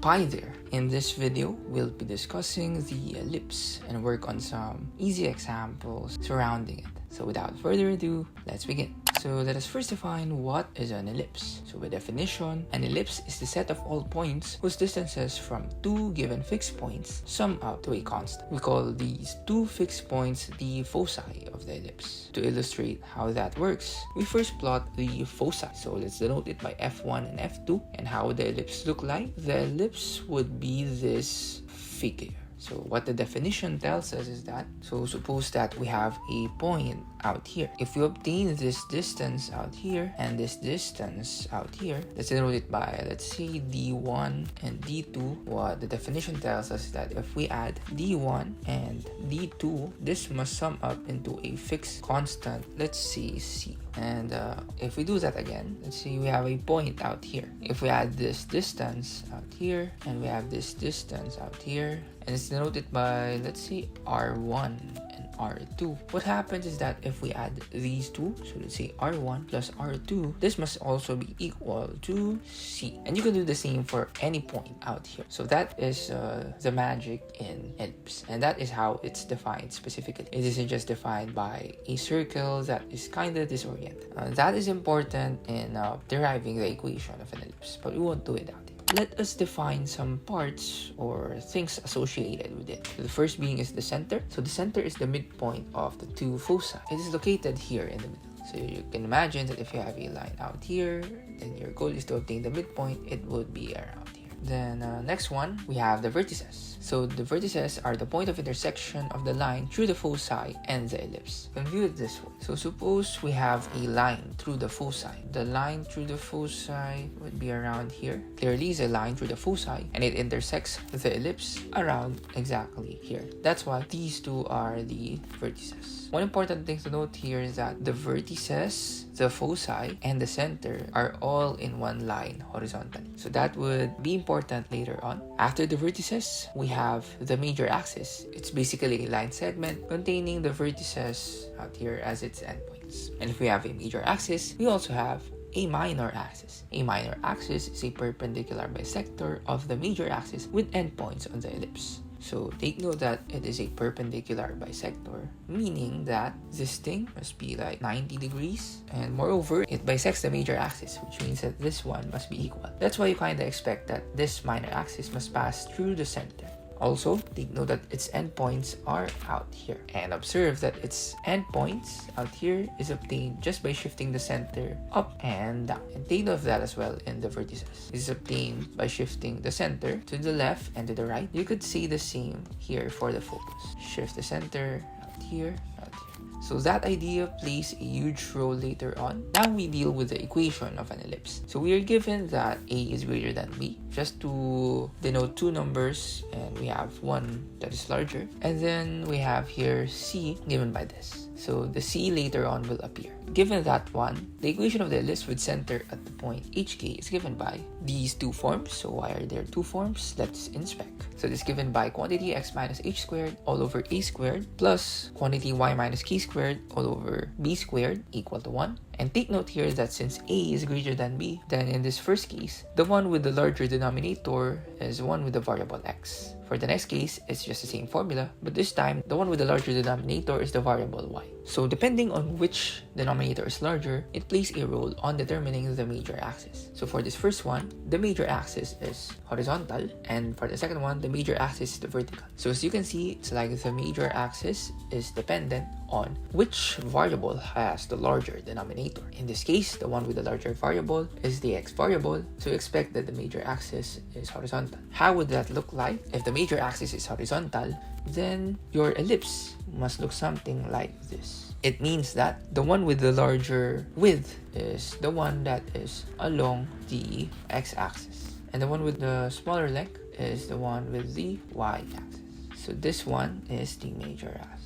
pi there. In this video, we'll be discussing the ellipse and work on some easy examples surrounding it. So without further ado, let's begin. So let us first define what is an ellipse. So by definition, an ellipse is the set of all points whose distances from two given fixed points sum up to a constant. We call these two fixed points the foci of the ellipse. To illustrate how that works, we first plot the foci. So let's denote it by F1 and F2. And how would the ellipse look like? The ellipse would be this figure. So what the definition tells us is that, so suppose that we have a point out here. If we obtain this distance out here and this distance out here, let's denote it by, let's say, D1 and D2. What the definition tells us is that if we add D1 and D2, this must sum up into a fixed constant, let's say C. And if we do that again, let's say we have a point out here. If we add this distance out here and we have this distance out here, and it's denoted by, let's say, R1 and R2. What happens is that if we add these two, so let's say R1 plus R2, this must also be equal to C. And you can do the same for any point out here. So that is the magic in ellipse. And that is how it's defined specifically. It isn't just defined by a circle that is kind of disoriented. That is important in deriving the equation of an ellipse, but we won't do it out. Let us define some parts or things associated with it. So the first being is the center. So the center is the midpoint of the two foci. It is located here in the middle. So you can imagine that if you have a line out here, then your goal is to obtain the midpoint. It would be around here. Then next one, we have the vertices. So the vertices are the point of intersection of the line through the foci and the ellipse. You can view it this way. So suppose we have a line through the foci. The line through the foci would be around here. Clearly is a line through the foci and it intersects the ellipse around exactly here. That's why these two are the vertices. One important thing to note here is that the vertices, the foci, and the center are all in one line horizontally. So that would be important later on. After the vertices, we have the major axis. It's basically a line segment containing the vertices out here as its endpoints. And if we have a major axis, we also have a minor axis. A minor axis is a perpendicular bisector of the major axis with endpoints on the ellipse. So take note that it is a perpendicular bisector, meaning that this thing must be like 90 degrees. And moreover, it bisects the major axis, which means that this one must be equal. That's why you kind of expect that this minor axis must pass through the center. Also, take note that its endpoints are out here. And observe that its endpoints out here is obtained just by shifting the center up and down. And take note of that as well in the vertices. This is obtained by shifting the center to the left and to the right. You could see the same here for the focus. Shift the center out here, out here. So that idea plays a huge role later on. Now we deal with the equation of an ellipse. So we are given that A is greater than B, just to denote two numbers, and we have one that is larger. And then we have here C given by this. So the C later on will appear. Given that one, the equation of the ellipse with center at the point HK is given by these two forms. So why are there two forms? Let's inspect. So this is given by quantity x minus h squared all over a squared plus quantity y minus k squared all over b squared equal to 1. And take note here that since A is greater than B, then in this first case, the one with the larger denominator is the one with the variable x. For the next case, it's just the same formula, but this time, the one with the larger denominator is the variable y. So depending on which denominator is larger, it plays a role on determining the major axis. So for this first one, the major axis is horizontal, and for the second one, the major axis is the vertical. So as you can see, it's like the major axis is dependent on which variable has the larger denominator. In this case, the one with the larger variable is the x variable, so you expect that the major axis is horizontal. How would that look like? If the major axis is horizontal, then your ellipse must look something like this. It means that the one with the larger width is the one that is along the x-axis, and the one with the smaller length is the one with the y-axis. So this one is the major axis.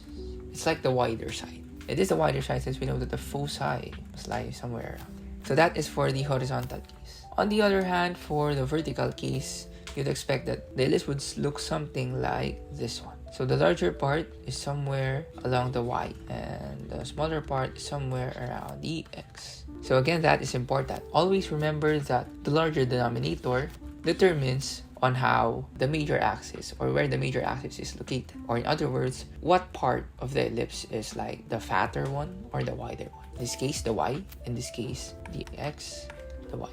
It's like the wider side. It is the wider side since we know that the foci must lie somewhere around there. So that is for the horizontal case. On the other hand, for the vertical case, you'd expect that the ellipse would look something like this one. So the larger part is somewhere along the y, and the smaller part is somewhere around the x. So again, that is important. Always remember that the larger denominator determines on how the major axis or where the major axis is located. Or in other words, what part of the ellipse is like the fatter one or the wider one. In this case, the y. In this case, the x, the y.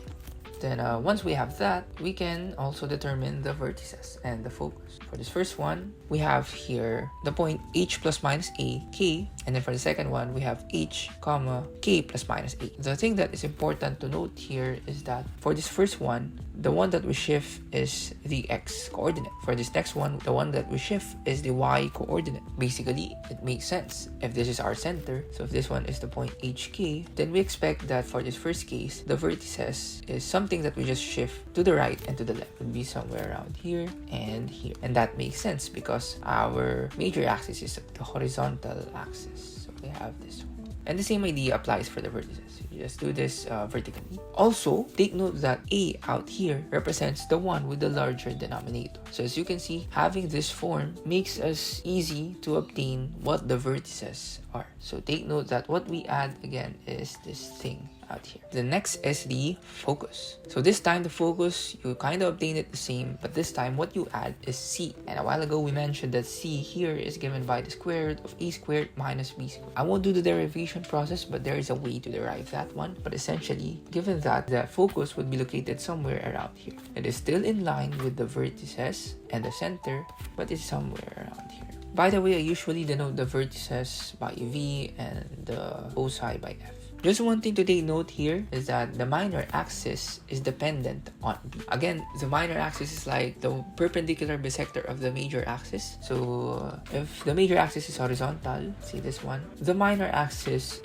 Then once we have that, we can also determine the vertices and the focus. For this first one, we have here the point h plus minus a, k. And then for the second one, we have h, comma, k plus minus a. The thing that is important to note here is that for this first one, the one that we shift is the x coordinate. For this next one, the one that we shift is the y coordinate. Basically, it makes sense if this is our center. So if this one is the point hk, then we expect that for this first case, the vertices is something that we just shift to the right and to the left. It would be somewhere around here and here. And that makes sense because our major axis is the horizontal axis. So we have this one. And the same idea applies for the vertices. You just do this vertically. Also, take note that A out here represents the one with the larger denominator. So as you can see, having this form makes us easy to obtain what the vertices are. So take note that what we add again is this thing out here. The next is the focus. So this time the focus, you kind of obtain it the same, but this time what you add is C. And a while ago we mentioned that C here is given by the square root of a squared minus b squared. I won't do the derivation process, but there is a way to derive that one. But essentially, given that the focus would be located somewhere around here. It is still in line with the vertices and the center, but it's somewhere around here. By the way, I usually denote the vertices by V and the foci by F. Just one thing to take note here is that the minor axis is dependent on B. Again, the minor axis is like the perpendicular bisector of the major axis. So if the major axis is horizontal, see this one, the minor axis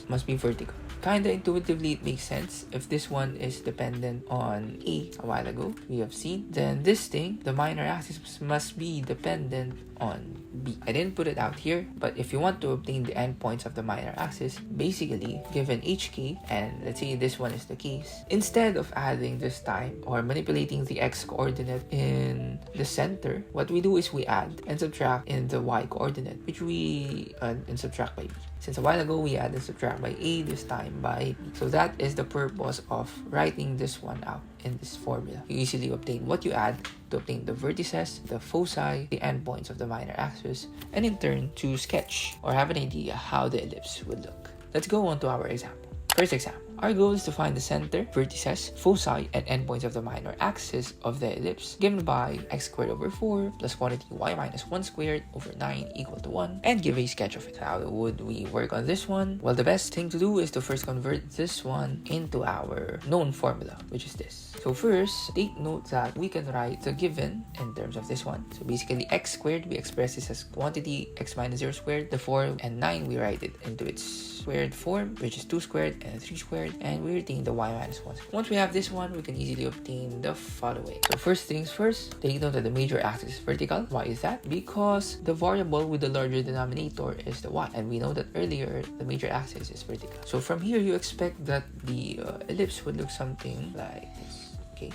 must be vertical. Kinda intuitively it makes sense. If this one is dependent on A a while ago, we have seen, then this thing, the minor axis must be dependent on B. I didn't put it out here, but if you want to obtain the endpoints of the minor axis, basically given hk, and let's say this one is the case, instead of adding this time or manipulating the x coordinate in the center, what we do is we add and subtract in the y coordinate, which we add and subtract by B. Since a while ago we add and subtract by A, this time by B. So that is the purpose of writing this one out in this formula. You easily obtain what you add to obtain the vertices, the foci, the endpoints of the minor axis, and in turn to sketch or have an idea how the ellipse would look. Let's go on to our example. First example. Our goal is to find the center, vertices, foci, and endpoints of the minor axis of the ellipse given by x squared over 4 plus quantity y minus 1 squared over 9 equal to 1, and give a sketch of it. How would we work on this one? Well, the best thing to do is to first convert this one into our known formula, which is this. So first, take note that we can write the given in terms of this one. So basically x squared, we express this as quantity x minus 0 squared. The 4 and 9, we write it into its squared form, which is 2 squared and 3 squared, and we retain the y minus 1 squared. Once we have this one, we can easily obtain the following. So first things first, take note that the major axis is vertical. Why is that? Because the variable with the larger denominator is the y, and we know that earlier the major axis is vertical. So from here, you expect that the ellipse would look something like this.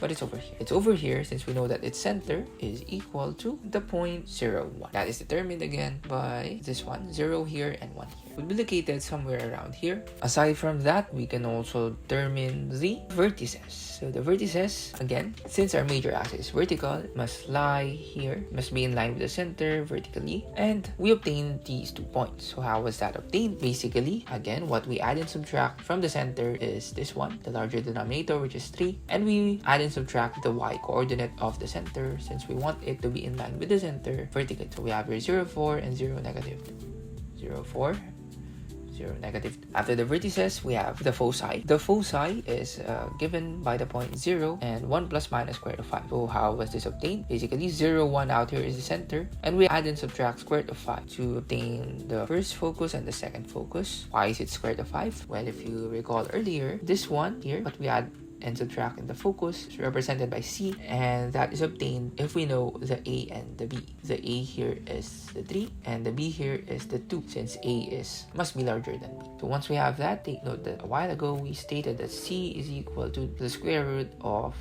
But it's over here. It's over here since we know that its center is equal to the point 0, 1. That is determined again by this one, 0 here and 1 here. Would be located somewhere around here. Aside from that, we can also determine the vertices. So the vertices, again, since our major axis is vertical, it must lie here, must be in line with the center vertically, and we obtain these 2 points. So how was that obtained? Basically, again, what we add and subtract from the center is this one, the larger denominator, which is 3, and we add and subtract the y coordinate of the center since we want it to be in line with the center vertically. So we have here 0, 4 and 0, negative 0, 4, 0, negative. After the vertices, we have the foci. The foci is given by the point 0 and 1 plus minus square root of 5. So how was this obtained? Basically, 0, 1 out here is the center, and we add and subtract square root of 5 to obtain the first focus and the second focus. Why is it square root of 5? Well, if you recall earlier, this one here, what we add and subtract in the focus is represented by C, and that is obtained if we know the A and the B. The A here is the 3 and the B here is the 2 since A must be larger than B. So once we have that, take note that a while ago we stated that C is equal to the square root of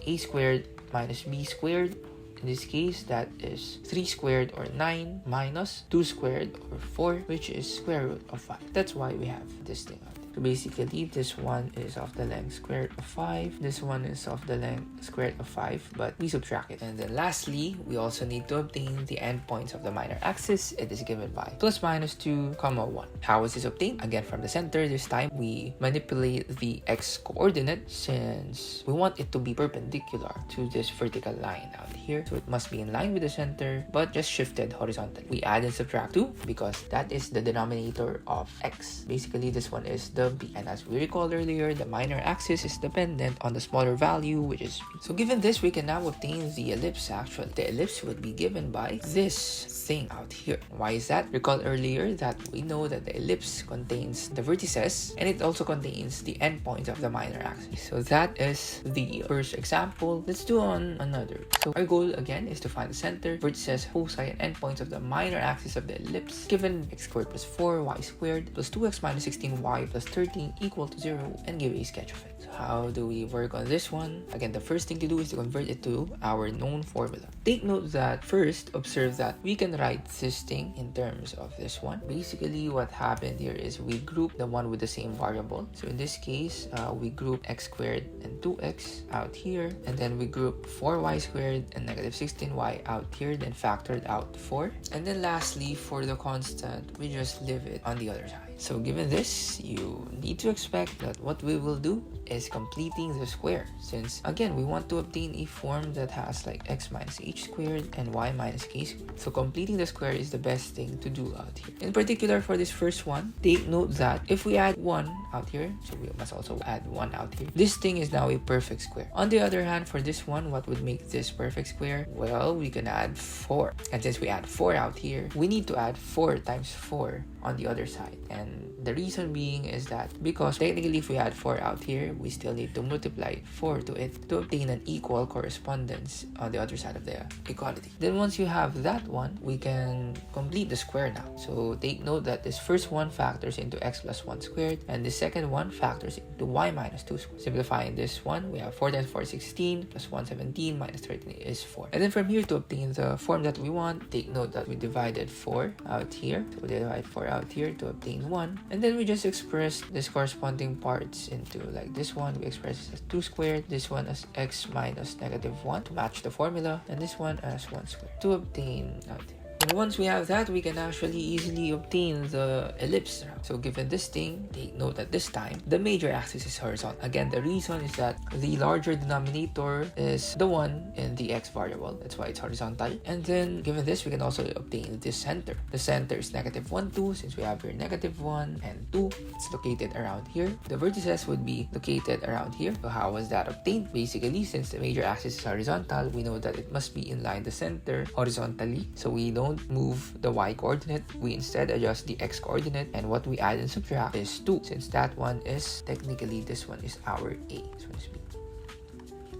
A squared minus B squared. In this case, that is 3 squared or 9 minus 2 squared or 4, which is square root of 5. That's why we have this thing out there. So basically, this one is of the length square root of 5. This one is of the length square root of 5, but we subtract it. And then lastly, we also need to obtain the endpoints of the minor axis. It is given by plus minus 2, comma 1. How is this obtained? Again, from the center, this time we manipulate the x coordinate since we want it to be perpendicular to this vertical line out here. So it must be in line with the center, but just shifted horizontally. We add and subtract 2 because that is the denominator of x. Basically, this one is the b. And as we recall earlier, the minor axis is dependent on the smaller value, which is b. So given this, we can now obtain the ellipse actually. The ellipse would be given by this thing out here. Why is that? Recall earlier that we know that the ellipse contains the vertices and it also contains the endpoints of the minor axis. So that is the first example. Let's do on another. So our goal again is to find the center, vertices, foci, and endpoints of the minor axis of the ellipse given x squared plus 4y squared plus 2x minus 16y plus 13 equal to 0 and give a sketch of it. So how do we work on this one? Again, the first thing to do is to convert it to our known formula. Take note that first, observe that we can write this thing in terms of this one. Basically, what happened here is we group the one with the same variable. So in this case, we group x squared and 2x out here, and then we group 4y squared and negative 16y out here, then factored out 4. And then lastly, for the constant, we just leave it on the other side. So given this, you need to expect that what we will do is completing the square, since again we want to obtain a form that has like x minus h squared and y minus k squared. So completing the square is the best thing to do out here. In particular, for this first one, take note that if we add 1 out here, so we must also add 1 out here, this thing is now a perfect square. On the other hand, for this one, what would make this perfect square? Well, we can add 4, and since we add 4 out here, we need to add 4 times 4 on the other side. And the reason being is that because technically if we add 4 out here, we still need to multiply 4 to it to obtain an equal correspondence on the other side of the equality. Then once you have that one, we can complete the square now. So take note that this first one factors into x plus 1 squared, and the second one factors into y minus 2 squared. Simplifying this one, we have 4 times 4 is 16 plus 117 minus 13 is 4. And then from here, to obtain the form that we want, take note that we divided 4 out here. So we divide 4 out here to obtain 1, and then we just express this corresponding parts into like this one we express as 2 squared, this one as x minus negative 1 to match the formula, and this one as 1 squared to obtain out here. And once we have that, we can actually easily obtain the ellipse. So given this thing, take note that this time, the major axis is horizontal. Again, the reason is that the larger denominator is the one in the x variable. That's why it's horizontal. And then given this, we can also obtain this center. The center is negative 1, 2, since we have here negative 1 and 2. It's located around here. The vertices would be located around here. So how was that obtained? Basically, since the major axis is horizontal, we know that it must be in line the center horizontally. So we don't move the y coordinate, we instead adjust the x coordinate, and what we add and subtract is 2, since that one is technically, this one is our a, so to speak.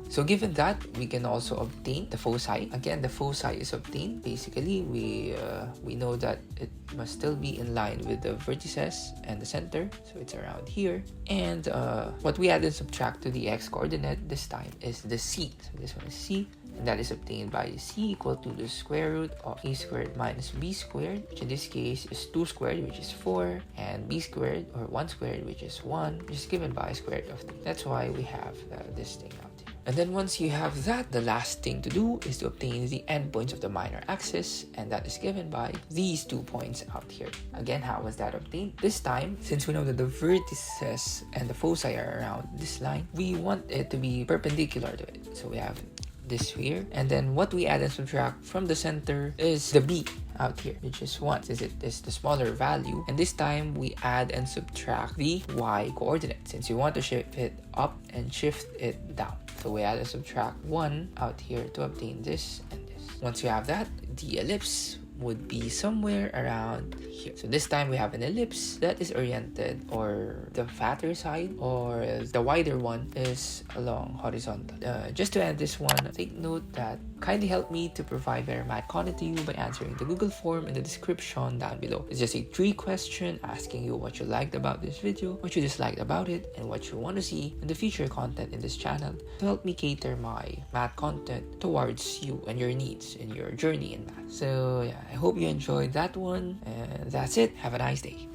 So given that, we can also obtain the foci. Again, the foci is obtained. Basically, we know that it must still be in line with the vertices and the center, so it's around here. And what we add and subtract to the x coordinate this time is the c. So this one is c, and that is obtained by c equal to the square root of a squared minus b squared, which in this case is 2 squared, which is 4, and b squared or 1 squared, which is 1, which is given by square root of 3. That's why we have this thing out here. And then once you have that, the last thing to do is to obtain the endpoints of the minor axis, and that is given by these 2 points out here. Again, how was that obtained? This time, since we know that the vertices and the foci are around this line, we want it to be perpendicular to it. So we have this here, and then what we add and subtract from the center is the b out here, which is 1, since it is the smaller value. And this time we add and subtract the y coordinate, since we want to shift it up and shift it down. So we add and subtract 1 out here to obtain this and this. Once you have that, the ellipse would be somewhere around here. So this time we have an ellipse that is oriented, or the fatter side or the wider one is along horizontal. Just to end this one, take note that kindly help me to provide better math content to you by answering the Google form in the description down below. It's just a 3 question asking you what you liked about this video, what you disliked about it, and what you want to see in the future content in this channel to help me cater my math content towards you and your needs in your journey in math. So yeah, I hope you enjoyed that one, and that's it. Have a nice day.